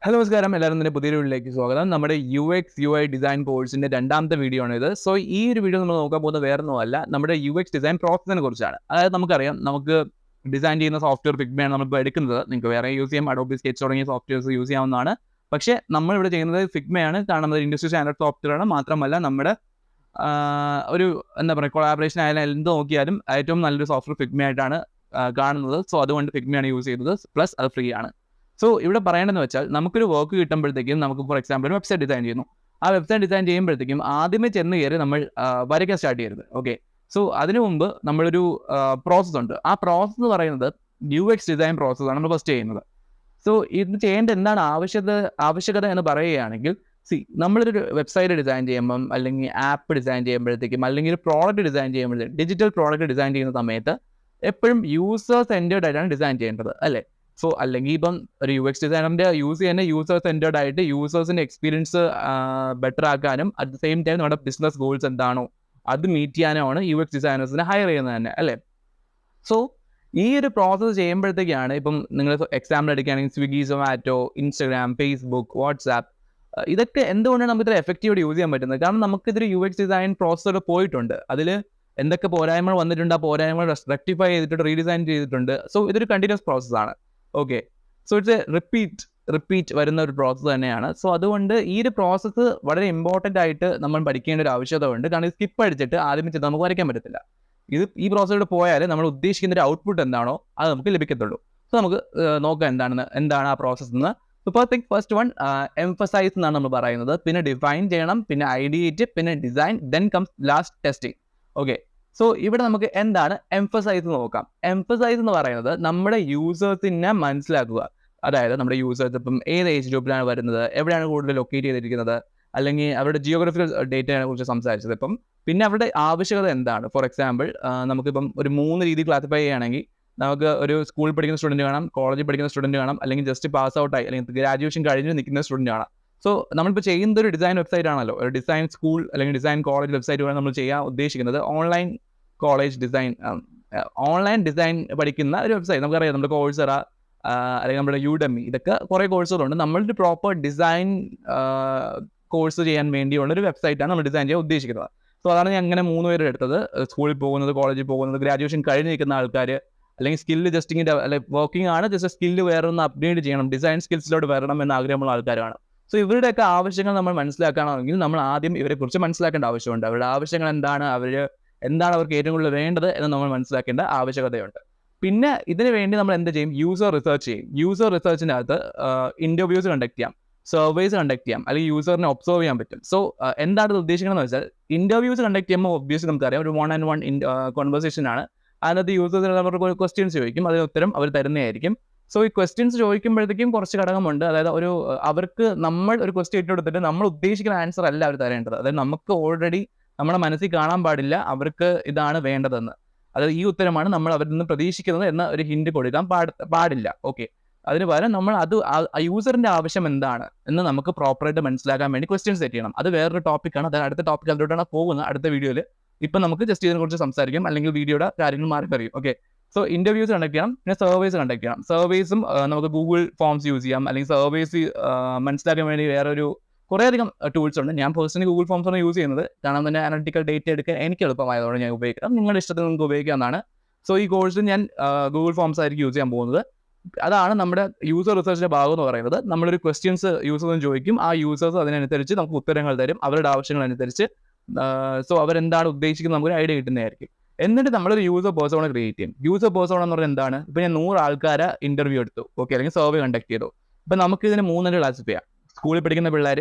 Hello നമസ്കാരം, എല്ലാവരും തന്നെ പുതിയൊരു വീഡിയോയിലേക്ക് സ്വാഗതം. നമ്മുടെ UX/UI ഡിസൈൻ കോഴ്സിന്റെ രണ്ടാമത്തെ വീഡിയോ ആണിത്. സോ ഈ ഒരു വീഡിയോ നമ്മൾ നോക്കാൻ പോകുന്നത് വേറൊന്നുമല്ല, നമ്മുടെ UX ഡിസൈൻ പ്രോസസ്സിനെ കുറിച്ചാണ്. അതായത് നമുക്കറിയാം, നമുക്ക് ഡിസൈൻ ചെയ്യുന്ന സോഫ്റ്റ്വെയർ ഫിഗ്മയാണ് നമ്മളിപ്പോൾ എടുക്കുന്നത്. നിങ്ങൾക്ക് വേറെ യൂസ് ചെയ്യാം, അഡോബി സ്കെച്ച് തുടങ്ങിയ സോഫ്റ്റ്വെയർസ് യൂസ് ചെയ്യാവുന്നതാണ്. പക്ഷേ നമ്മളിവിടെ ചെയ്യുന്നത് ഫിഗ്മയാണ്, കാണുന്നത് ഇൻഡസ്ട്രി സ്റ്റാൻഡേർഡ് സോഫ്റ്റ്വെയർ ആണ്. മാത്രമല്ല നമ്മുടെ ഒരു എന്താ പറയുക, കൊളാബറേഷൻ ആയാലും എന്ത് നോക്കിയാലും ഏറ്റവും നല്ലൊരു സോഫ്റ്റ്വെയർ ഫിഗ്മയായിട്ടാണ് കാണുന്നത്. സോ അതുകൊണ്ട് ഫിഗ്മയാണ് യൂസ് ചെയ്യുന്നത്. പ്ലസ് അത് ഫ്രീ ആണ്. സോ ഇവിടെ പറയേണ്ടതെന്ന് വെച്ചാൽ, നമുക്കൊരു വർക്ക് കിട്ടുമ്പോഴത്തേക്കും നമുക്ക് ഫോർ എക്സാമ്പിൾ ഒരു വെബ്സൈറ്റ് ഡിസൈൻ ചെയ്യുന്നു. ആ വെബ്സൈറ്റ് ഡിസൈൻ ചെയ്യുമ്പോഴത്തേക്കും ആദ്യമേ ചെന്ന് കയറി നമ്മൾ വരയ്ക്കാൻ സ്റ്റാർട്ട് ചെയ്യരുത്. ഓക്കെ, സോ അതിനു മുമ്പ് നമ്മളൊരു പ്രോസസ്സ് ഉണ്ട്. ആ പ്രോസസ്സ് എന്ന് പറയുന്നത് UX ഡിസൈൻ പ്രോസസ്സാണ് നമ്മൾ ഫസ്റ്റ് ചെയ്യുന്നത്. സോ ഇത് ചെയ്യേണ്ട എന്താണ് ആവശ്യകത എന്ന് പറയുകയാണെങ്കിൽ, നമ്മളൊരു വെബ്സൈറ്റ് ഡിസൈൻ ചെയ്യുമ്പം, അല്ലെങ്കിൽ ആപ്പ് ഡിസൈൻ ചെയ്യുമ്പോഴത്തേക്കും, അല്ലെങ്കിൽ ഒരു പ്രോഡക്റ്റ് ഡിസൈൻ ചെയ്യുമ്പോഴത്തേക്കും, ഡിജിറ്റൽ പ്രോഡക്റ്റ് ഡിസൈൻ ചെയ്യുന്ന സമയത്ത് എപ്പോഴും യൂസർ സെൻറ്റേർഡ് ആയിട്ടാണ് ഡിസൈൻ ചെയ്യേണ്ടത്, അല്ലേ? സോ അല്ലെങ്കിൽ ഇപ്പം ഒരു UX ഡിസൈനറിൻ്റെ യൂസ് ചെയ്യുന്ന യൂസർ സെൻറ്റേർഡ് ആയിട്ട് യൂസേഴ്സിൻ്റെ എക്സ്പീരിയൻസ് ബെറ്റർ ആക്കാനും അറ്റ് ദ സെയിം ടൈം നമ്മുടെ ബിസിനസ് ഗോൾസ് എന്താണോ അത് മീറ്റ് ചെയ്യാനുമാണ് UX ഡിസൈനേഴ്സിനെ ഹയർ ചെയ്യുന്നത് തന്നെ, അല്ലേ? സോ ഈ ഒരു പ്രോസസ്സ് ചെയ്യുമ്പോഴത്തേക്കാണ്, ഇപ്പം നിങ്ങൾ എക്സാമ്പിൾ എടുക്കുകയാണെങ്കിൽ Swiggy, Zomato, Instagram, Facebook, WhatsApp, ഇതൊക്കെ എന്തുകൊണ്ടാണ് നമുക്ക് ഇത്ര എഫക്റ്റീവായിട്ട് യൂസ് ചെയ്യാൻ പറ്റുന്നത്? കാരണം നമുക്കിതൊരു UX ഡിസൈൻ പ്രോസസ്സൊക്കെ പോയിട്ടുണ്ട്. അതിൽ എന്തൊക്കെ പോരായ്മകൾ വന്നിട്ടുണ്ട്, ആ പോരായ്മകൾ റെക്ടിഫൈ ചെയ്തിട്ടുണ്ട്, റീഡിസൈൻ ചെയ്തിട്ടുണ്ട്. സോ ഇതൊരു കണ്ടിന്യൂസ് പ്രോസസ്സാണ്. Okay, so it's A repeat വരുന്ന ഒരു പ്രോസസ്സ് തന്നെയാണ്. സോ അതുകൊണ്ട് ഈ ഒരു പ്രോസസ്സ് വളരെ ഇമ്പോർട്ടൻ്റ് ആയിട്ട് നമ്മൾ പഠിക്കേണ്ട ഒരു ആവശ്യകത ഉണ്ട്. കാരണം സ്കിപ്പ് അടിച്ചിട്ട് ആദ്യം ചെന്ന് നമുക്ക് വരയ്ക്കാൻ പറ്റത്തില്ല. ഈ പ്രോസസ്സിലൂടെ പോയാൽ നമ്മൾ ഉദ്ദേശിക്കുന്ന ഒരു ഔട്ട്പുട്ട് എന്താണോ അത് നമുക്ക് ലഭിക്കത്തുള്ളൂ. സോ നമുക്ക് നോക്കാം എന്താണ് ആ പ്രോസസ്സ് എന്ന്. ഫസ്റ്റ് വൺ എംഫസൈസ് എന്നാണ് നമ്മൾ പറയുന്നത്. പിന്നെ ഡിഫൈൻ ചെയ്യണം, പിന്നെ ഐഡിയേറ്റ്, പിന്നെ design, then comes last testing. Okay, so ഇവിടെ നമുക്ക് എന്താണ് എംഫസൈസ് എന്ന് നോക്കാം. എംഫസൈസ് എന്ന് പറയുന്നത് നമ്മുടെ യൂസേഴ്സിനെ മനസ്സിലാക്കുക. അതായത് നമ്മുടെ യൂസേഴ്സ് ഇപ്പം ഏത് ഏജ് ഗ്രൂപ്പിലാണ് വരുന്നത്, എവിടെയാണ് കൂടുതൽ ലൊക്കേറ്റ് ചെയ്തിരിക്കുന്നത്, അല്ലെങ്കിൽ അവരുടെ ജിയോഗ്രഫിക്കൽ ഡേറ്റയെ കുറിച്ച് സംസാരിച്ചത്. ഇപ്പം പിന്നെ അവരുടെ ആവശ്യകത എന്താണ്. ഫോർ എക്സാമ്പിൾ നമുക്കിപ്പം ഒരു 3 രീതി ക്ലാസിഫൈ ചെയ്യുകയാണെങ്കിൽ, നമുക്ക് ഒരു സ്കൂളിൽ പഠിക്കുന്ന സ്റ്റുഡൻറ്റ് കാണാം, കോളേജിൽ പഠിക്കുന്ന സ്റ്റുഡൻറ്റ് കാണാം, അല്ലെങ്കിൽ ജസ്റ്റ് പാസ് ഔട്ടായി അല്ലെങ്കിൽ ഗ്രാജുവേഷൻ കഴിഞ്ഞ് നിൽക്കുന്ന സ്റ്റുഡൻറ്റ് കാണാം. സോ നമ്മളിപ്പോൾ ചെയ്യുന്നത് ഒരു ഡിസൈൻ വെബ്സൈറ്റ് ആണല്ലോ, ഒരു ഡിസൈൻ സ്കൂൾ അല്ലെങ്കിൽ ഡിസൈൻ കോളേജ് വെബ്സൈറ്റ് നമ്മൾ ചെയ്യാൻ ഉദ്ദേശിക്കുന്നത് online college design, online design പഠിക്കുന്ന ഒരു വെബ്സൈറ്റ്. നമുക്കറിയാം, നമ്മുടെ കോഴ്സറ അല്ലെങ്കിൽ നമ്മുടെ യൂഡെമി, ഇതൊക്കെ കുറേ കോഴ്സുകളുണ്ട്. നമ്മളൊരു പ്രോപ്പർ ഡിസൈൻ കോഴ്സ് ചെയ്യാൻ വേണ്ടിയുള്ള ഒരു വെബ്സൈറ്റാണ് നമ്മൾ ഡിസൈൻ ചെയ്യാൻ ഉദ്ദേശിക്കുന്നത്. സോ അതാണ് ഞാൻ അങ്ങനെ 3 പേര് എടുത്തത്. സ്കൂളിൽ പോകുന്നത്, കോളേജിൽ പോകുന്നത്, ഗ്രാജുവേഷൻ കഴിഞ്ഞ് നിൽക്കുന്ന ആൾക്കാർ, അല്ലെങ്കിൽ സ്കില്ല് ജസ്റ്റിങ്ങിൻ്റെ അല്ലെങ്കിൽ വർക്കിംഗ് ആണ്, ജസ്റ്റ് സ്കില്ല് വേറെ ഒന്ന് അപ്ഗ്രേഡ് ചെയ്യണം, ഡിസൈൻ സ്കിൽസിലോട്ട് വരണം എന്ന ആഗ്രഹമുള്ള ആൾക്കാരാണ്. സോ ഇവരുടെയൊക്കെ ആവശ്യങ്ങൾ നമ്മൾ മനസ്സിലാക്കുകയാണെങ്കിൽ നമ്മൾ ആദ്യം ഇവരെക്കുറിച്ച് മനസ്സിലാക്കേണ്ട ആവശ്യമുണ്ട്. അവരുടെ ആവശ്യങ്ങൾ എന്താണ്, എന്താണ് അവർക്ക് ഏറ്റവും കൂടുതൽ വേണ്ടത് എന്ന് നമ്മൾ മനസ്സിലാക്കേണ്ട ആവശ്യകതയുണ്ട്. പിന്നെ ഇതിന് വേണ്ടി നമ്മൾ എന്ത് ചെയ്യും? യൂസർ റിസർച്ച് ചെയ്യും. യൂസർ റിസർച്ചിൻ്റെ അകത്ത് ഇൻ്റർവ്യൂസ് കണ്ടക്ട് ചെയ്യാം, സർവേസ് കണ്ടക്ട് ചെയ്യാം, അല്ലെങ്കിൽ യൂസറിനെ ഒബ്സർവ് ചെയ്യാൻ പറ്റും. സോ എന്താണ് ഇത് ഉദ്ദേശിക്കുന്നത് വെച്ചാൽ, ഇൻ്റർവ്യൂസ് കണ്ടക്ട് ചെയ്യുമ്പോൾ ഒബ്വിയസ്ലി നമുക്കറിയാം ഒരു 1-on-1 കോൺവെർസേഷൻ ആണ്. അതിനകത്ത് യൂസേഴ്സിന് അവർക്ക് ക്വസ്റ്റ്യൻസ് ചോദിക്കും, അതിന് ഉത്തരം അവർ തരുന്നതായിരിക്കും. സോ ഈ ക്വസ്റ്റ്യൻസ് ചോദിക്കുമ്പോഴത്തേക്കും കുറച്ച് ഘടകമുണ്ട്. അതായത് അവർക്ക് നമ്മൾ ഒരു ക്വസ്റ്റ്യൻ ഇട്ട് കൊടുത്തിട്ട് നമ്മൾ ഉദ്ദേശിക്കുന്ന ആൻസർ അല്ല അവർ തരേണ്ടത്. അതായത് നമുക്ക് ഓൾറെഡി നമ്മുടെ മനസ്സിൽ കാണാൻ പാടില്ല അവർക്ക് ഇതാണ് വേണ്ടതെന്ന്. അതായത് ഈ ഉത്തരമാണ് നമ്മൾ അവരിൽ നിന്ന് പ്രതീക്ഷിക്കുന്നത് എന്ന ഒരു ഹിന്റ് കൊടുക്കാൻ പാടില്ല. ഓക്കെ, അതിന് പകരം നമ്മൾ യൂസറിന്റെ ആവശ്യം എന്താണ് എന്ന് നമുക്ക് പ്രോപ്പറായിട്ട് മനസ്സിലാക്കാൻ വേണ്ടി ക്വസ്റ്റ്യൻസ് സെറ്റ് ചെയ്യണം. അത് വേറൊരു ടോപ്പിക്കാണ്. അതായത് അടുത്ത ടോപ്പിക് അതിലോട്ടാണ് പോകുന്നത് അടുത്ത വീഡിയോയിൽ. ഇപ്പം നമുക്ക് ജസ്റ്റ് ഇതിനെക്കുറിച്ച് സംസാരിക്കാം, അല്ലെങ്കിൽ വീഡിയോയുടെ കാര്യങ്ങൾ മാറി പറയും. ഓക്കെ, സോ ഇൻ്റർവ്യൂസ് കണ്ടക്ട് ചെയ്യണം, പിന്നെ സർവേസ് കണ്ടക്ട് ചെയ്യണം. സർവേസും നമുക്ക് ഗൂഗിൾ ഫോംസ് യൂസ് ചെയ്യാം, അല്ലെങ്കിൽ സർവേസ് മനസ്സിലാക്കാൻ വേണ്ടി വേറൊരു കുറേയധികം ടൂൾസ് ഉണ്ട്. ഞാൻ പേഴ്സണലി ഗൂഗിൾ ഫോംസ് ആണ് യൂസ് ചെയ്യുന്നത്. കാരണം തന്നെ അനലിറ്റിക്കൽ ഡേറ്റ എടുക്കാൻ എനിക്ക് എളുപ്പമായതുകൊണ്ട് ഞാൻ ഉപയോഗിക്കാം. നിങ്ങളുടെ ഇഷ്ടത്തിന് നിങ്ങൾക്ക് ഉപയോഗിക്കാവുന്നതാണ്. സോ ഈ കോഴ്സിൽ ഞാൻ ഗൂഗിൾ ഫോംസ് ആയിരിക്കും യൂസ് ചെയ്യാൻ പോകുന്നത്. അതാണ് നമ്മുടെ യൂസർ റിസർച്ചിൻ്റെ ഭാഗം എന്ന് പറയുന്നത്. നമ്മളൊരു ക്വസ്റ്റ്യൻസ് യൂസേഴ്സിന് ചോദിക്കും, ആ യൂസേഴ്സ് അതിനനുസരിച്ച് നമുക്ക് ഉത്തരങ്ങൾ തരും, അവരുടെ ആവശ്യങ്ങളനുസരിച്ച്. സോ അവരെന്താണ് ഉദ്ദേശിക്കുന്നത് നമുക്കൊരു ഐഡിയ കിട്ടുന്നതായിരിക്കും. എന്നിട്ട് നമ്മളൊരു യൂസർ പേഴ്സോണ ക്രിയേറ്റ് ചെയ്യും. യൂസർ പേഴ്സോണ എന്ന് പറഞ്ഞാൽ എന്താണ്? ഇപ്പോൾ ഞാൻ 100 ആൾക്കാരെ ഇൻ്റർവ്യൂ എടുത്തു, ഓക്കെ, അല്ലെങ്കിൽ സർവേ കണ്ടക്ട് ചെയ്തു. ഇപ്പം നമുക്ക് ഇതിന് 3 ക്ലാസിഫൈ ചെയ്യാം. സ്കൂളിൽ പഠിക്കുന്ന പിള്ളേർ,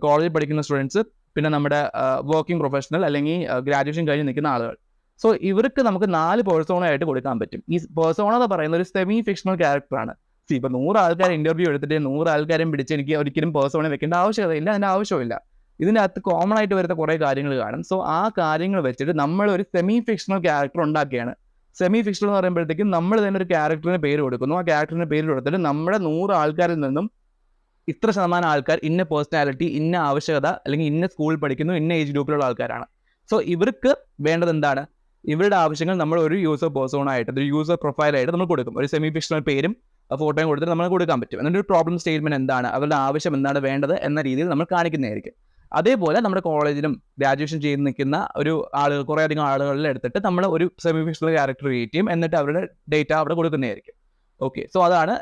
കോളേജിൽ പഠിക്കുന്ന സ്റ്റുഡൻസ്, പിന്നെ നമ്മുടെ വർക്കിംഗ് പ്രൊഫഷണൽ അല്ലെങ്കിൽ ഗ്രാജുവേഷൻ കഴിഞ്ഞ് നിൽക്കുന്ന ആളുകൾ. സോ ഇവർക്ക് നമുക്ക് 4 പേഴ്സോണ ആയിട്ട് കൊടുക്കാൻ പറ്റും. ഈ പേഴ്സോണ എന്ന് പറയുന്ന ഒരു സെമി ഫിക്ഷണൽ ക്യാരക്ടറാണ്. ഇപ്പോൾ 100 ആൾക്കാരെ ഇൻ്റർവ്യൂ എടുത്തിട്ട് 100 ആൾക്കാരെയും പിടിച്ച് എനിക്ക് ഒരിക്കലും പേഴ്സോണ വെക്കേണ്ട ആവശ്യകതയില്ല, അതിൻ്റെ ആവശ്യമില്ല. ഇതിൻ്റെ അകത്ത് കോമൺ ആയിട്ട് വരുന്ന കുറേ കാര്യങ്ങൾ കാണും. സോ ആ കാര്യങ്ങൾ വെച്ചിട്ട് നമ്മളൊരു സെമി ഫിക്ഷണൽ ക്യാരക്ടർ ഉണ്ടാക്കുകയാണ്. സെമി ഫിക്ഷണൽ എന്ന് പറയുമ്പോഴത്തേക്കും നമ്മൾ തന്നെ ഒരു ക്യാരക്ടറിന് പേര് കൊടുക്കുന്നു. ആ ക്യാരക്ടറിന് പേര് കൊടുത്തിട്ട് നമ്മുടെ 100 ആൾക്കാരിൽ നിന്നും ഇത്ര ശതമാനം ആൾക്കാർ ഇന്ന പേഴ്സണാലിറ്റി, ഇന്ന ആവശ്യകത, അല്ലെങ്കിൽ ഇന്ന സ്കൂളിൽ പഠിക്കുന്നു, ഇന്ന ഏജ് ഗ്രൂപ്പിലുള്ള ആൾക്കാരാണ്. സോ ഇവർക്ക് വേണ്ടത് എന്താണ്? ഇവരുടെ ആവശ്യങ്ങൾ നമ്മൾ ഒരു യൂസർ പേഴ്സോണായിട്ട്, ഒരു യൂസർ പ്രൊഫൈലായിട്ട് നമ്മൾ കൊടുക്കും. ഒരു സെമി ഫിക്ഷണൽ പേരും ഫോട്ടോയും കൊടുത്തിട്ട് നമ്മൾ കൊടുക്കാൻ പറ്റും. എന്നിട്ട് ഒരു പ്രോബ്ലം സ്റ്റേറ്റ്മെന്റ് എന്താണ്, അവരുടെ ആവശ്യം എന്താണ് വേണ്ടത് എന്ന രീതിയിൽ നമ്മൾ കാണിക്കുന്നതായിരിക്കും. അതേപോലെ നമ്മുടെ കോളേജിലും ഗ്രാജുവേഷൻ ചെയ്ത് നിൽക്കുന്ന ഒരു ആളുകൾ, കുറേ അധികം ആളുകളിൽ എടുത്തിട്ട് നമ്മൾ ഒരു സെമി ഫിക്ഷണൽ ക്യാരക്ടർ ക്രിയേറ്റ് ചെയ്യും. എന്നിട്ട് അവരുടെ ഡേറ്റ അവിടെ കൊടുക്കുന്നതായിരിക്കും. ഓക്കെ, സോ അതാണ്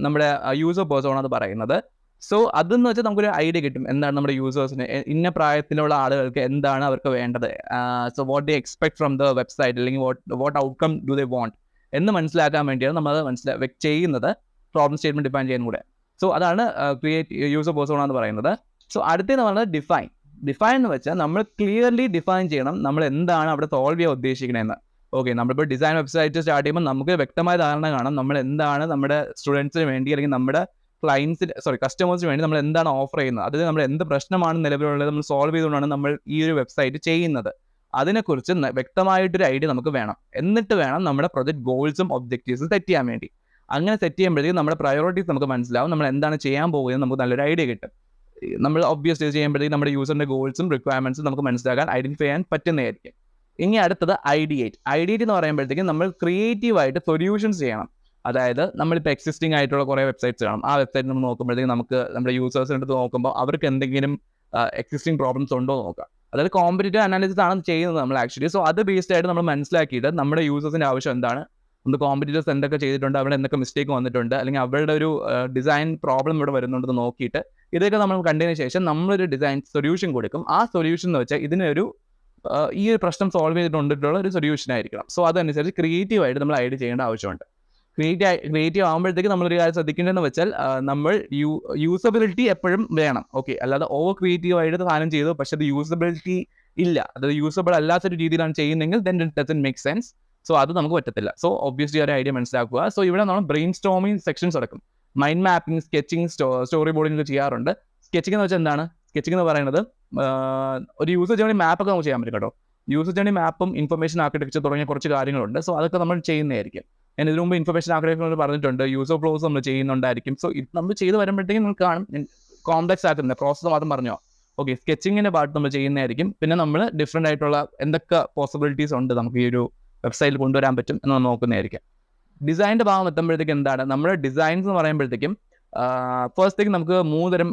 നമ്മുടെ യൂസർ പേഴ്സോണ എന്ന് പറയുന്നത്. സോ അതെന്ന് വെച്ചാൽ നമുക്കൊരു ഐഡിയ കിട്ടും എന്താണ് നമ്മുടെ യൂസേഴ്സിന്, ഇന്ന പ്രായത്തിലുള്ള ആളുകൾക്ക് എന്താണ് അവർക്ക് വേണ്ടത്, so what they expect from the website, അല്ലെങ്കിൽ what outcome do they want എന്ന് മനസ്സിലാക്കാൻ വേണ്ടിയാണ് നമ്മളത് ചെയ്യുന്നത്, പ്രോബ്ലം സ്റ്റേറ്റ്മെന്റ് ഡിഫൈൻ ചെയ്യാൻ കൂടെ. സോ അതാണ് യൂസർ പേഴ്സോണ എന്ന് പറയുന്നത്. സോ അടുത്തേന്ന് പറയുന്നത് ഡിഫൈൻ എന്ന് വെച്ചാൽ നമ്മൾ ക്ലിയർലി ഡിഫൈൻ ചെയ്യണം നമ്മൾ എന്താണ് അവിടെ സോൾവ് ചെയ്യാൻ ഉദ്ദേശിക്കണമെന്ന്. ഓക്കെ, നമ്മളിപ്പോൾ ഡിസൈൻ വെബ്സൈറ്റ് സ്റ്റാർട്ട് ചെയ്യുമ്പോൾ നമുക്ക് വ്യക്തമായ ധാരണ കാണാം നമ്മൾ എന്താണ് നമ്മുടെ സ്റ്റുഡൻസിന് വേണ്ടി, അല്ലെങ്കിൽ നമ്മുടെ കസ്റ്റമേഴ്സിന് വേണ്ടി നമ്മൾ എന്താണ് ഓഫർ ചെയ്യുന്നത്, അതായത് നമ്മൾ എന്ത് പ്രശ്നമാണ് നിലവിലുള്ളത് നമ്മൾ സോൾവ് ചെയ്തുകൊണ്ടാണ് നമ്മൾ ഈ ഒരു വെബ്സൈറ്റ് ചെയ്യുന്നത്. അതിനെക്കുറിച്ച് വ്യക്തമായിട്ടൊരു ഐഡിയ നമുക്ക് വേണം. എന്നിട്ട് വേണം നമ്മുടെ പ്രൊജക്ട് ഗോൾസും ഒബ്ജക്റ്റീവ്സും സെറ്റ് ചെയ്യാൻ വേണ്ടി. അങ്ങനെ സെറ്റ് ചെയ്യുമ്പോഴത്തേക്കും നമ്മുടെ പ്രയോറിറ്റീസ് നമുക്ക് മനസ്സിലാവും, നമ്മൾ എന്താണ് ചെയ്യാൻ പോകുന്നത് നമുക്ക് നല്ലൊരു ഐഡിയ കിട്ടും. നമ്മൾ ഒബ്വിയസ്ലി ചെയ്യുമ്പോഴത്തേക്കും നമ്മുടെ യൂസറിന്റെ ഗോൾസും റിക്വയർമെന്റ്സും നമുക്ക് മനസ്സിലാക്കാൻ ഐഡന്റിഫൈ ചെയ്യാൻ പറ്റുന്നതായിരിക്കും. ഇനി അടുത്തത് ഐഡിയേറ്റ് എന്ന് പറയുമ്പോഴത്തേക്കും നമ്മൾ ക്രിയേറ്റീവായിട്ട് സൊല്യൂഷൻസ് ചെയ്യണം. അതായത് നമ്മളിപ്പോൾ എക്സിസ്റ്റിംഗ് ആയിട്ടുള്ള കുറേ വെബ്സൈറ്റ്സ് കാണും. ആ വെബ്സൈറ്റ് നമ്മൾ നോക്കുമ്പോഴത്തേക്കും നമുക്ക് നമ്മുടെ യൂസേഴ്സിൻ്റെ അടുത്ത് നോക്കുമ്പോൾ അവർക്ക് എന്തെങ്കിലും എക്സിസ്റ്റിംഗ് പ്രോബ്ലംസ് ഉണ്ടോ എന്ന് നോക്കാം. അതായത് കോമ്പറ്റീറ്റീവ് അനാലിസിസ് ആണ് ചെയ്യുന്നത് നമ്മൾ ആക്ച്വലി. സോ അത് ബേസ്ഡ് ആയിട്ട് നമ്മൾ മനസ്സിലാക്കിയിട്ട് നമ്മുടെ യൂസേഴ്സിൻ്റെ ആവശ്യം എന്താണ്, നമ്മുടെ കോമ്പറ്റീറ്റേഴ്സ് എന്തൊക്കെ ചെയ്തിട്ടുണ്ട്, അവിടെ എന്തൊക്കെ മിസ്റ്റേക്ക് വന്നിട്ടുണ്ട്, അല്ലെങ്കിൽ അവരുടെ ഒരു ഡിസൈൻ പ്രോബ്ലം ഇവിടെ വരുന്നുണ്ടെന്ന് നോക്കിയിട്ട് ഇതൊക്കെ നമ്മൾ കണ്ടതിന് ശേഷം നമ്മളൊരു ഡിസൈൻ സൊല്യൂഷൻ കൊടുക്കും. ആ സൊല്യൂഷൻ എന്ന് വെച്ചാൽ ഇതിനൊരു ഈ ഒരു പ്രശ്നം സോൾവ് ചെയ്തിട്ടുള്ള ഒരു സൊല്യൂഷൻ ആയിരിക്കണം. സോ അതനുസരിച്ച് ക്രിയേറ്റീവായിട്ട് നമ്മൾ ഐഡിയ ചെയ്യേണ്ട ആവശ്യമുണ്ട്. ക്രിയേറ്റീവ് ആകുമ്പോഴത്തേക്ക് നമ്മളൊരു കാര്യം ശ്രദ്ധിക്കേണ്ടതെന്ന് വെച്ചാൽ നമ്മൾ യൂസബിലിറ്റി എപ്പോഴും വേണം. ഓക്കെ, അല്ലാതെ ഓവർ ക്രിയേറ്റീവ് ആയിട്ട് സാധനം ചെയ്തു പക്ഷെ അത് യൂസബിലിറ്റി ഇല്ല, അതായത് യൂസബിൾ അല്ലാത്തൊരു രീതിയിലാണ് ചെയ്യുന്നതെങ്കിൽ then it doesn't make sense. So അത് നമുക്ക് പറ്റത്തില്ല. സോ ഒബ്വിയസ്ലി ഒരു ഐഡിയ മനസ്സിലാക്കുക. സോ ഇവിടെ നമ്മൾ ബ്രെയിൻ സ്റ്റോമിങ് സെക്ഷൻസ് നടക്കും. Mind mapping, sketching, story boarding ചെയ്യാറുണ്ട്. സ്കെച്ചിങ് എന്ന് വെച്ചാൽ എന്താണ്? സ്കെച്ചിങ് എന്ന് പറയുന്നത് ഒരു യൂസർ ജേർണി മാപ്പൊക്കെ നമുക്ക് ചെയ്യാൻ പറ്റും കേട്ടോ. യൂസർ ജേർണി മാപ്പും ഇൻഫർമേഷൻ ആർക്കിടെക്ചർ തുടങ്ങിയ കുറച്ച് കാര്യങ്ങളുണ്ട്. സോ അതൊക്കെ നമ്മൾ ചെയ്യുന്നതായിരിക്കും. ഞാൻ ഇതിനു മുമ്പ് ഇൻഫർമേഷൻ ആർക്കിടെക്ചർ പറഞ്ഞിട്ടുണ്ട്, യൂസർ ഫ്ലോസ് നമ്മൾ ചെയ്യുന്നുണ്ടായിരിക്കും. സോ ഇത് നമ്മൾ ചെയ്ത് വരുമ്പോഴത്തേക്കും നമുക്ക് കാണും കോംപ്ലക്സ് ആക്കുന്നില്ല, പ്രോസസ്സ് മാത്രം പറഞ്ഞോ. ഓക്കെ, സ്കെച്ചിങ്ങിൻ്റെ പാർട്ട് നമ്മൾ ചെയ്യുന്നതായിരിക്കും. പിന്നെ നമ്മൾ ഡിഫറെൻ്റ് ആയിട്ടുള്ള എന്തൊക്കെ പോസിബിലിറ്റീസ് ഉണ്ട് നമുക്ക് ഈ ഒരു വെബ്സൈറ്റിൽ കൊണ്ടുവരാൻ പറ്റും എന്ന് നോക്കുന്നതായിരിക്കും. ഡിസൈൻ്റെ ഭാഗം എത്തുമ്പോഴത്തേക്കും എന്താണ് നമ്മുടെ ഡിസൈൻസ് എന്ന് പറയുമ്പോഴത്തേക്കും ഫസ്റ്റ് തിങ് നമുക്ക് 3 തരം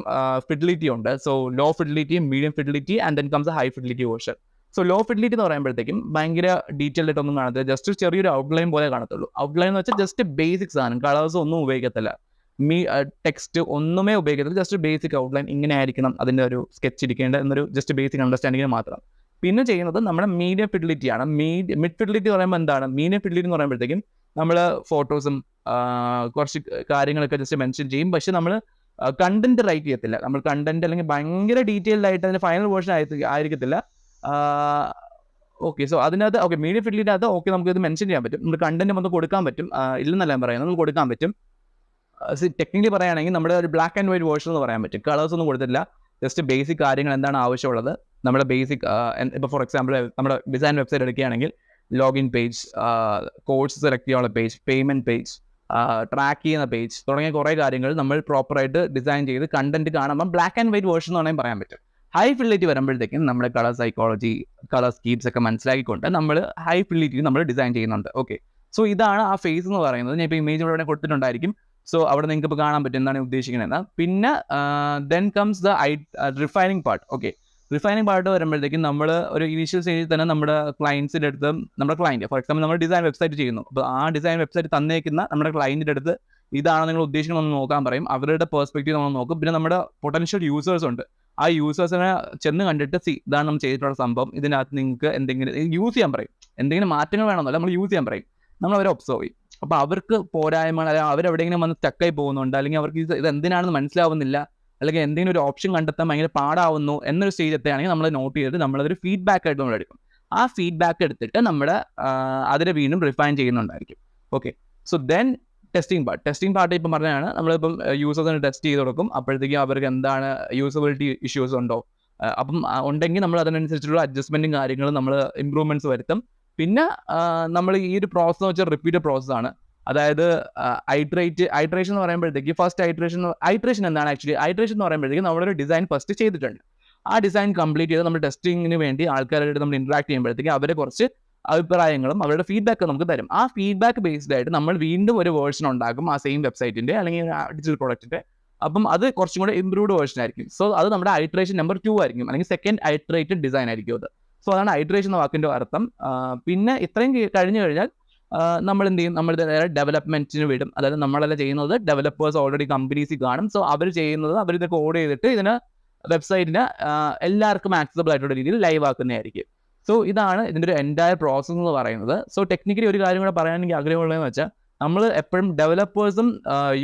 ഫിഡിലിറ്റി ഉണ്ട്. So low fidelity, medium fidelity and then comes high fidelity version. So low fidelity എന്ന് പറയുമ്പോഴത്തേക്കും ഭയങ്കര ഡീറ്റെയിൽഡ് ആയിട്ടൊന്നും കാണത്തില്ല, ജസ്റ്റ് ചെറിയൊരു ഔട്ട്ലൈൻ പോലെ കാണത്തുള്ളൂ. ഔട്ട്ലൈൻ എന്ന് വെച്ചാൽ ജസ്റ്റ് ബേസിക് സാധനം, കളേഴ്സ് ഒന്നും ഉപയോഗിക്കത്തില്ല, ടെക്സ്റ്റ് ഒന്നുമേ ഉപയോഗിക്കത്തില്ല, ജസ്റ്റ് ബേസിക് ഔട്ട്ലൈൻ ഇങ്ങനെ ആയിരിക്കണം അതിൻ്റെ ഒരു സ്കെച്ച് ഇരിക്കേണ്ട എന്നൊരു ജസ്റ്റ് ബേസിക് അണ്ടർസ്റ്റാൻഡിങ്ങിന് മാത്രം. പിന്നെ ചെയ്യുന്നത് നമ്മുടെ മീഡിയം ഫിഡിലിറ്റിയാണ്. മിഡ് ഫിഡിലിറ്റി പറയുമ്പോൾ എന്താണ്? മീഡിയം ഫിഡിലിറ്റി എന്ന് പറയുമ്പോഴത്തേക്കും നമ്മൾ ഫോട്ടോസും കുറച്ച് കാര്യങ്ങളൊക്കെ ജസ്റ്റ് മെൻഷൻ ചെയ്യും, പക്ഷെ നമ്മൾ കണ്ടന്റ് റൈറ്റ് ചെയ്യത്തില്ല. നമ്മൾ കണ്ടന്റ് അല്ലെങ്കിൽ ഭയങ്കര ഡീറ്റെയിൽഡ് ആയിട്ട് അതിൻ്റെ ഫൈനൽ വേർഷൻ ആയിരിക്കത്തില്ല. ഓക്കെ, സോ അതിനകത്ത് ഓക്കെ മീഡിയം ഫിഡിലിറ്റി അത് ഓക്കെ നമുക്ക് ഇത് മെൻഷൻ ചെയ്യാൻ പറ്റും, നമുക്ക് കണ്ടന്റ് വന്ന് കൊടുക്കാൻ പറ്റും, ഇല്ലെന്നല്ല ഞാൻ പറയുന്നത്, നമുക്ക് കൊടുക്കാൻ പറ്റും. ടെക്നിക്കലി പറയുകയാണെങ്കിൽ നമ്മുടെ ഒരു ബ്ലാക്ക് ആൻഡ് വൈറ്റ് വേർഷൻ എന്ന് പറയാൻ പറ്റും. കളേഴ്സ് ഒന്നും കൊടുത്തില്ല, ജസ്റ്റ് ബേസിക് കാര്യങ്ങൾ എന്താണ് ആവശ്യമുള്ളത്, നമ്മുടെ ബേസിക് ഇപ്പോൾ ഫോർ എക്സാമ്പിൾ നമ്മുടെ ഡിസൈൻ വെബ്സൈറ്റ് എടുക്കുകയാണെങ്കിൽ ലോഗിൻ പേജ്, കോഴ്സ് സെലക്ട് ചെയ്യാനുള്ള പേജ്, പേയ്മെൻറ്റ് പേജ്, ട്രാക്ക് ചെയ്യുന്ന പേജ് തുടങ്ങിയ കുറേ കാര്യങ്ങൾ നമ്മൾ പ്രോപ്പറായിട്ട് ഡിസൈൻ ചെയ്ത് കണ്ടന്റ് കാണുമ്പോൾ ബ്ലാക്ക് ആൻഡ് വൈറ്റ് വേർഷൻ എന്ന് വേണമെങ്കിൽ പറയാൻ പറ്റും. ഹൈ ഫിഡിലിറ്റി വരുമ്പോഴത്തേക്കും നമ്മുടെ കളർ സൈക്കോളജി, കളർ സ്കീംസ് ഒക്കെ മനസ്സിലാക്കിക്കൊണ്ട് നമ്മൾ ഹൈ ഫിഡിലിറ്റി നമ്മൾ ഡിസൈൻ ചെയ്യുന്നുണ്ട്. ഓക്കെ, സോ ഇതാണ് ആ ഫേസ് എന്ന് പറയുന്നത്. ഞാൻ ഇപ്പോൾ ഇമേജ് ഇവിടെ കൊടുത്തിട്ടുണ്ടായിരിക്കും. സോ അവിടെ നിങ്ങൾക്ക് ഇപ്പോൾ കാണാൻ പറ്റും എന്താണ് ഉദ്ദേശിക്കുന്നത്. പിന്നെ then comes the refining part. Okay, refining part വരുമ്പോഴത്തേക്കും നമ്മൾ ഒരു ഇനീഷ്യൽ സ്റ്റേജിൽ തന്നെ നമ്മുടെ ക്ലയൻസിൻ്റെ അടുത്ത്, നമ്മുടെ ക്ലയൻറ്റ് ഫോർ എക്സാമ്പിൾ നമ്മൾ ഡിസൈൻ വെബ്സൈറ്റ് ചെയ്യുന്നു, അപ്പോൾ ആ ഡിസൈൻ വെബ്സൈറ്റ് തന്നേക്കുന്ന നമ്മുടെ ക്ലയൻറ്റിൻ്റെ അടുത്ത് ഇതാണ് നിങ്ങൾ ഉദ്ദേശിക്കണമെന്ന് നോക്കാൻ പറയും. അവരുടെ പെർസ്പെക്റ്റീവ് നമ്മൾ നോക്കും. പിന്നെ നമ്മുടെ പൊട്ടൻഷ്യൽ യൂസേഴ്സ് ഉണ്ട്, ആ യൂസേഴ്സിനെ ചെന്ന് കണ്ടിട്ട് ഇതാണ് നമ്മൾ ചെയ്തിട്ടുള്ള സംഭവം, ഇതിനകത്ത് നിങ്ങൾക്ക് എന്തെങ്കിലും യൂസ് ചെയ്യാൻ പറയും, എന്തെങ്കിലും മാറ്റങ്ങൾ വേണമെന്നല്ല നമ്മൾ യൂസ് ചെയ്യാൻ പറയും, നമ്മൾ അവരെ ഒബ്സർവ് ചെയ്യും. അപ്പോൾ അവർക്ക് പോരായ്മകൾ, അല്ലെങ്കിൽ അവരെവിടെയെങ്കിലും വന്ന് സ്റ്റക്കായി പോകുന്നുണ്ട്, അല്ലെങ്കിൽ അവർക്ക് ഇത് എന്തിനാണെന്ന് മനസ്സിലാവുന്നില്ല, അല്ലെങ്കിൽ എന്തെങ്കിലും ഒരു ഓപ്ഷൻ കണ്ടെത്താൻ ഭയങ്കര പാടാവുന്നു എന്നൊരു സ്റ്റേജ് എത്തുകയാണെങ്കിൽ നമ്മൾ നോട്ട് ചെയ്തിട്ട് നമ്മളതൊരു ഫീഡ്ബാക്ക് ആയിട്ട് നമ്മൾ എടുക്കും. ആ ഫീഡ്ബാക്ക് എടുത്തിട്ട് നമ്മുടെ അതിനെ വീണ്ടും റിഫൈൻ ചെയ്യുന്നുണ്ടായിരിക്കും. Okay, so then testing part ഇപ്പം പറഞ്ഞതാണ്, നമ്മളിപ്പം യൂസേഴ്സിന് ടെസ്റ്റ് ചെയ്ത് കൊടുക്കും. അപ്പോഴത്തേക്കും അവർക്ക് എന്താണ് യൂസബിലിറ്റി ഇഷ്യൂസ് ഉണ്ടോ, അപ്പം ഉണ്ടെങ്കിൽ നമ്മൾ അതിനനുസരിച്ചുള്ള അഡ്ജസ്റ്റ്മെൻറ്റും കാര്യങ്ങളും നമ്മൾ ഇമ്പ്രൂവ്മെൻറ്റ്സ് വരുത്തും. പിന്നെ നമ്മൾ ഈ ഒരു പ്രോസസ് എന്ന് വെച്ചാൽ റിപ്പീറ്റഡ് പ്രോസസ്സാണ്. അതായത് ഐട്രേഷൻ എന്ന് പറയുമ്പോഴത്തേക്ക് ഫസ്റ്റ് ഐട്രേഷൻ എന്താണ് ആക്ച്വലി? ഐട്രേഷൻ എന്ന് പറയുമ്പോഴത്തേക്ക് നമ്മളൊരു ഡിസൈൻ ഫസ്റ്റ് ചെയ്തിട്ടുണ്ട്, ആ ഡിസൈൻ കംപ്ലീറ്റ് ചെയ്ത് നമ്മൾ ടെസ്റ്റിങ്ങിന് വേണ്ടി ആൾക്കാരായിട്ട് നമ്മൾ ഇൻട്രാക്ട് ചെയ്യുമ്പോഴത്തേക്ക് അവരെ കുറച്ച് അഭിപ്രായങ്ങളും അവരുടെ ഫീഡ്ബാക്ക് നമുക്ക് തരും. ആ ഫീഡ്ബാക്ക് ബേസ്ഡ് ആയിട്ട് നമ്മൾ വീണ്ടും ഒരു വേർഷൻ ഉണ്ടാക്കും ആ സെയിം വെബ്സൈറ്റിൻ്റെ അല്ലെങ്കിൽ ഡിജിറ്റൽ പ്രോഡക്റ്റിൻ്റെ. അപ്പം അത് കുറച്ചും കൂടെ ഇംപ്രൂവ്ഡ് വേർഷൻ ആയിരിക്കും. സോ അത് നമ്മുടെ ഐട്രേഷൻ നമ്പർ 2 ആയിരിക്കും, അല്ലെങ്കിൽ സെക്കൻഡ് ഐട്രേറ്റഡ് ഡിസൈൻ ആയിരിക്കും അത്. സോ അതാണ് ഐട്രേഷൻ എന്ന വാക്കിൻ്റെ അർത്ഥം. പിന്നെ ഇത്രയും കഴിഞ്ഞു കഴിഞ്ഞാൽ നമ്മൾ എന്ത് ചെയ്യും, നമ്മളുടെ ഡെവലപ്മെൻറ്റിന് വിടും. അതായത് നമ്മളല്ല ചെയ്യുന്നത്, ഡെവലപ്പേഴ്സ് ഓൾറെഡി കമ്പനീസിൽ കാണും. സോ അവർ ചെയ്യുന്നത് അവരിത് കോഡ് ചെയ്തിട്ട് ഇതിന് വെബ്സൈറ്റിന് എല്ലാവർക്കും ആക്സസിബിൾ ആയിട്ടുള്ള രീതിയിൽ ലൈവ് ആക്കുന്നതായിരിക്കും. സോ ഇതാണ് ഇതിൻ്റെ ഒരു എൻറ്റയർ പ്രോസസ്സ് എന്ന് പറയുന്നത്. സോ ടെക്നിക്കലി ഒരു കാര്യം കൂടെ പറയാൻ എനിക്ക് ആഗ്രഹമുള്ളതെന്ന് വെച്ചാൽ, നമ്മൾ എപ്പോഴും ഡെവലപ്പേഴ്സും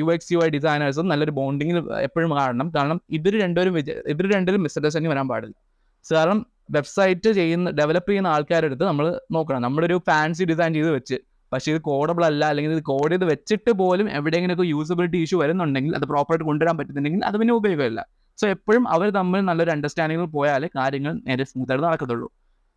UX UI ഡിസൈനേഴ്സും നല്ലൊരു ബോണ്ടിങ്ങിൽ എപ്പോഴും കാണണം. കാരണം ഇവർ രണ്ടുപേരും മിസ്അണ്ടർസ്റ്റാൻഡിങ് വരാൻ പാടില്ല. കാരണം വെബ്സൈറ്റ് ഡെവലപ്പ് ചെയ്യുന്ന ആൾക്കാരുടെ അടുത്ത് നമ്മൾ നോക്കണം, നമ്മളൊരു ഫാൻസി ഡിസൈൻ ചെയ്ത് വെച്ച് പക്ഷേ ഇത് കോഡബിൾ അല്ല, അല്ലെങ്കിൽ ഇത് കോഡ് ചെയ്ത് വെച്ചിട്ട് പോലും എവിടെയെങ്കിലുമൊക്കെ യൂസബിലിറ്റി ഇഷ്യൂ വരുന്നുണ്ടെങ്കിൽ, അത് പ്രോപ്പറായിട്ട് കൊണ്ടുവരാൻ പറ്റുന്നുണ്ടെങ്കിൽ അത് പിന്നെ ഉപയോഗമില്ല. സോ എപ്പോഴും അവർ തമ്മിൽ നല്ലൊരു അണ്ടർസ്റ്റാൻഡിങ്ങിൽ പോയാലേ കാര്യങ്ങൾ നേരെ സ്മൂത്തായിട്ട് നടക്കത്തുള്ളൂ.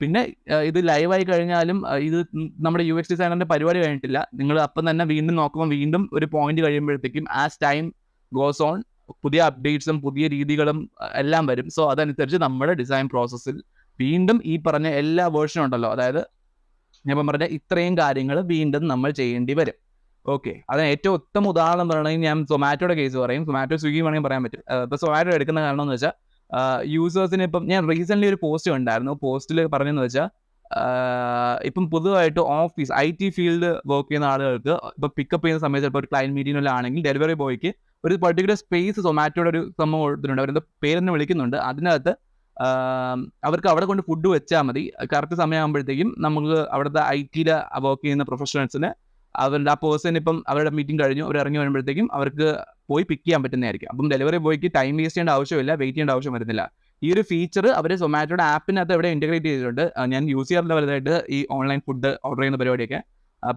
പിന്നെ ഇത് ലൈവായി കഴിഞ്ഞാലും ഇത് നമ്മുടെ UX ഡിസൈനറിൻ്റെ പരിപാടി കഴിഞ്ഞിട്ടില്ല. നിങ്ങൾ അപ്പം തന്നെ വീണ്ടും നോക്കുമ്പോൾ വീണ്ടും ഒരു പോയിന്റ് കഴിയുമ്പോഴത്തേക്കും ആസ് ടൈം ഗോസ് ഓൺ പുതിയ അപ്ഡേറ്റ്സും പുതിയ രീതികളും എല്ലാം വരും. സോ അതനുസരിച്ച് നമ്മുടെ ഡിസൈൻ പ്രോസസ്സിൽ വീണ്ടും ഈ പറഞ്ഞ എല്ലാ വേർഷനും ഉണ്ടല്ലോ, അതായത് ഞാൻ പറഞ്ഞ ഇത്രയും കാര്യങ്ങൾ വീണ്ടും നമ്മൾ ചെയ്യേണ്ടി വരും. ഓക്കെ, അതിന് ഏറ്റവും ഉത്തമ ഉദാഹരണം പറയണമെങ്കിൽ ഞാൻ സൊമാറ്റോയുടെ കേസ് പറയും. സൊമാറ്റോ, സ്വിഗ്ഗി വേണമെങ്കിൽ പറയാൻ പറ്റും. ഇപ്പോൾ സൊമാറ്റോ എടുക്കുന്ന കാരണം എന്ന് വെച്ചാൽ, യൂസേഴ്സിന് ഇപ്പം ഞാൻ റീസെൻ്റ്ലി ഒരു പോസ്റ്റ് കണ്ടായിരുന്നു. പോസ്റ്റിൽ പറഞ്ഞതെന്ന് വെച്ചാൽ, ഇപ്പം പൊതുവായിട്ട് ഓഫീസ് IT ഫീൽഡ് വർക്ക് ചെയ്യുന്ന ആളുകൾക്ക് ഇപ്പോൾ പിക്കപ്പ് ചെയ്യുന്ന സമയത്ത് ചിലപ്പോൾ ഒരു ക്ലയൻറ്റ് മീറ്റിങ്ങിലാണെങ്കിൽ ഡെലിവറി ബോയ്ക്ക് ഒരു പർട്ടിക്കുലർ സ്പേസ് സൊമാറ്റോയുടെ ഒരു സംഭവം കൊടുത്തിട്ടുണ്ട്. അവരെന്താ പേരെന്ന് വിളിക്കുന്നുണ്ട്. അതിനകത്ത് അവർക്ക് അവിടെ കൊണ്ട് ഫുഡ് വെച്ചാൽ മതി. കറക്റ്റ് സമയമാകുമ്പോഴത്തേക്കും നമുക്ക് അവിടുത്തെ IT വർക്ക് ചെയ്യുന്ന പ്രൊഫഷണൽസിന് അവരുടെ ആ പേഴ്സൺ ഇപ്പം അവരുടെ മീറ്റിംഗ് കഴിഞ്ഞു അവർ ഇറങ്ങി വരുമ്പോഴത്തേക്കും അവർക്ക് പോയി പിക്ക് ചെയ്യാൻ പറ്റുന്നതായിരിക്കും. അപ്പം ഡെലിവറി ബോയ്ക്ക് ടൈം വേസ്റ്റ് ചെയ്യേണ്ട ആവശ്യമില്ല, വെയിറ്റ് ചെയ്യേണ്ട ആവശ്യം വരുന്നില്ല. ഈ ഒരു ഫീച്ചർ അവർ സൊമാറ്റോയുടെ ആപ്പിനകത്ത് എവിടെ ഇൻറ്റഗ്രേറ്റ് ചെയ്തിട്ടുണ്ട്. ഞാൻ യൂസ് ചെയ്യാറില്ല വലുതായിട്ട് ഈ ഓൺലൈൻ ഫുഡ് ഓർഡർ ചെയ്യുന്ന പരിപാടിയൊക്കെ.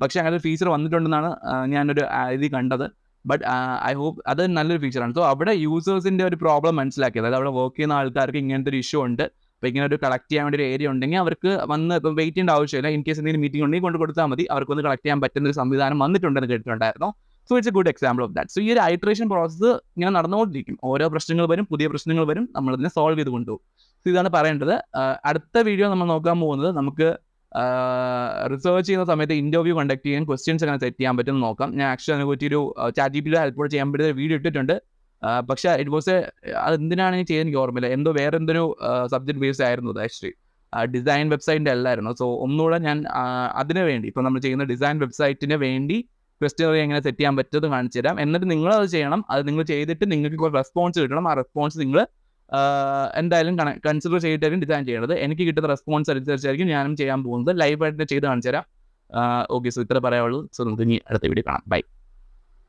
പക്ഷേ അങ്ങനെ ഒരു ഫീച്ചർ വന്നിട്ടുണ്ടെന്നാണ് ഞാനൊരു ഇതിൽ കണ്ടത്. ബട്ട് ഐ ഹോപ്പ് അത് നല്ലൊരു ഫീച്ചറാണ്. സോ അവിടെ യൂസേഴ്സിൻ്റെ ഒരു പ്രോബ്ലം മനസ്സിലാക്കി, അതായത് അവിടെ വർക്ക് ചെയ്യുന്ന ആൾക്കാർക്ക് ഇങ്ങനത്തെ ഒരു ഇഷ്യൂ ഉണ്ട്, അപ്പോൾ ഇങ്ങനെ ഒരു കളക്ട് ചെയ്യാൻ വേണ്ടി ഒരു ഏരിയ ഉണ്ടെങ്കിൽ അവർക്ക് വന്ന് ഇപ്പം വെയിറ്റ് ചെയ്യേണ്ട ആവശ്യമില്ല. ഇൻ കേസ് എന്തെങ്കിലും മീറ്റിംഗ് ഉണ്ടെങ്കിൽ കൊണ്ട് കൊടുത്താൽ മതി, അവർക്കൊന്ന് കളക്ട് ചെയ്യാൻ പറ്റുന്ന ഒരു സംവിധാനം വന്നിട്ടുണ്ടെന്ന് കേട്ടിട്ടുണ്ടായിരുന്നു. So it's a good example of that. So ഈ ഒരു ഐട്രേഷൻ പ്രോസസ്സ് ഇങ്ങനെ നടന്നുകൊണ്ടിരിക്കും. ഓരോ പ്രശ്നങ്ങൾ വരും, പുതിയ പ്രശ്നങ്ങൾ വരും, നമ്മളതിനെ സോൾവ് ചെയ്ത് കൊണ്ടുപോകും. സോ ഇതാണ് പറയേണ്ടത്. അടുത്ത വീഡിയോ നമ്മൾ നോക്കാൻ പോകുന്നത്, നമുക്ക് റിസർച്ച് ചെയ്യുന്ന സമയത്ത് ഇൻ്റർവ്യൂ കണ്ടക്ട് ചെയ്യാൻ ക്വസ്റ്റ്യൻസ് എങ്ങനെ സെറ്റ് ചെയ്യാൻ പറ്റുമെന്ന് നോക്കാം. ഞാൻ ആക്ച്വലി അതിനെ പറ്റി ഒരു ChatGPT ഹെൽപ്പോടെ ചെയ്യാൻ പറ്റുന്ന വീഡിയോ ഇട്ടിട്ടുണ്ട്. പക്ഷേ ഇറ്റ് വാസ് അത് എന്തിനാണ് ഞാൻ ചെയ്യാൻ എനിക്ക് ഓർമ്മയില്ല. വേറെ എന്തൊരു സബ്ജക്ട് ബേസ്ഡ് ആയിരുന്നു അത് ആക്ച്വലി. ഡിസൈൻ വെബ്സൈറ്റിൻ്റെ അല്ലായിരുന്നു. സോ ഒന്നുകൂടെ ഞാൻ അതിന് വേണ്ടി, ഇപ്പോൾ നമ്മൾ ചെയ്യുന്ന ഡിസൈൻ വെബ്സൈറ്റിന് വേണ്ടി ക്വസ്റ്റ്യൻ എങ്ങനെ സെറ്റ് ചെയ്യാൻ പറ്റുമെന്ന് കാണിച്ചു തരാം. എന്നിട്ട് നിങ്ങളത് ചെയ്യണം. അത് നിങ്ങൾ ചെയ്തിട്ട് നിങ്ങൾക്ക് ഇപ്പോൾ റെസ്പോൺസ് കിട്ടണം. ആ റെസ്പോൺസ് നിങ്ങൾ എന്തായാലും കൺസിഡർ ചെയ്തിട്ടായിരിക്കും ഡിസൈൻ ചെയ്യേണ്ടത്. എനിക്ക് കിട്ടുന്ന റെസ്പോൺസ് അനുസരിച്ചായിരിക്കും ഞാനും ചെയ്യാൻ പോകുന്നത്. ലൈവായിട്ട് ചെയ്ത് കാണിച്ചു തരാം. ഓക്കെ, സോ ഇത്ര പറയാനുള്ളൂ. സോ നമുക്ക് ഇനി അടുത്ത വീഡിയോ കാണാം. ബൈ.